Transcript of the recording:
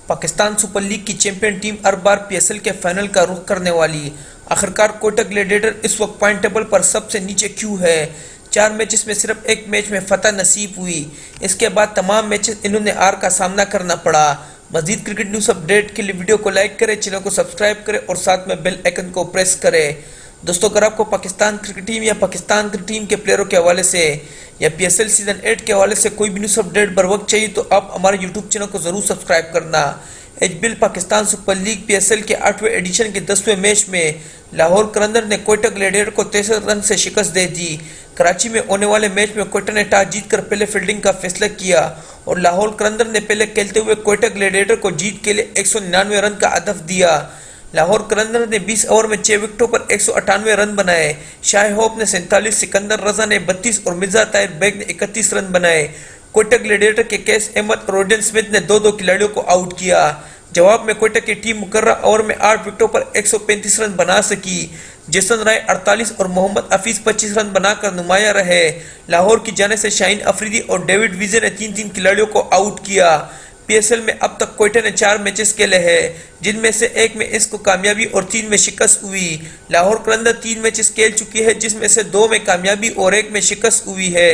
Pakistan Super league کی champion team ہر بار پی S L کے final کا رخ کرنے والی آخرکار کوئٹہ گلیڈیٹر اس وقت پوائنٹ ٹیبل پر سب سے نیچے کیوں ہے؟ 4 میچز میں صرف ایک میچ میں فتح نصیب ہوئی۔ اس کے بعد تمام میچز انہوں نے ہار کا سامنا کرنا پڑا۔ مزید کرکٹ نیوز اپ ڈیٹ کے لیے ویڈیو کو لائک کریں، چینل کو سبسکرائب کریں اور ساتھ میں بیل آئیکن کو پریس کریں۔ دوستو، اگر آپ کو پاکستان کرکٹ ٹیم یا پاکستان کرکٹ ٹیم کے پلیئروں کے حوالے سے یا پی ایس ایل سیزن 8 کے حوالے سے کوئی بھی نیوز اپ ڈیٹ بر وقت چاہیے تو آپ ہمارے یوٹیوب چینل کو ضرور سبسکرائب کرنا۔ H B L Pakistan Super League P S L کے 8ویں ایڈیشن کے 10ویں میچ میں لاہور قلندر نے کوئٹہ گلیڈیٹر کو 63 رن سے شکست دے دی۔ کراچی میں ہونے والے میچ میں کوئٹہ نے ٹاس جیت کر پہلے فیلڈنگ کا فیصلہ کیا اور لاہور قلندر نے پہلے کھیلتے ہوئے کوئٹہ گلیڈیٹر کو جیت کے لیے 199 رن کا ہدف دیا۔ لاہور قلندر نے 20 اوور میں 6 وکٹوں پر 198 رن بنائے۔ شاہ ہوپ نے 47، سکندر رضا نے 32 اور مرزا طاہر بیگ نے 31 رن بنائے۔ کوئٹہ گلیڈیٹر کے کیس احمد اور روڈن سمتھ نے 2 کھلاڑیوں کو آؤٹ کیا۔ جواب میں کوئٹہ کی ٹیم مقررہ اوور میں 8 وکٹوں پر 135 رن بنا سکی۔ جیسن رائے 48 اور محمد حفیظ 25 رن بنا کر نمایاں رہے۔ لاہور کی جانب سے شاہین افریدی اور ڈیوڈ ویزے نے 3 کھلاڑیوں کو آؤٹ کیا۔ پی ایس ایل میں اب تک کوئٹہ نے 4 میچز کھیلے ہیں، جن میں سے 1 میں اس کو کامیابی اور 3 میں شکست ہوئی۔ لاہور قلندر 3 میچز کھیل چکی ہے، جس میں سے 2 میں کامیابی اور 1 میں شکست ہوئی ہے۔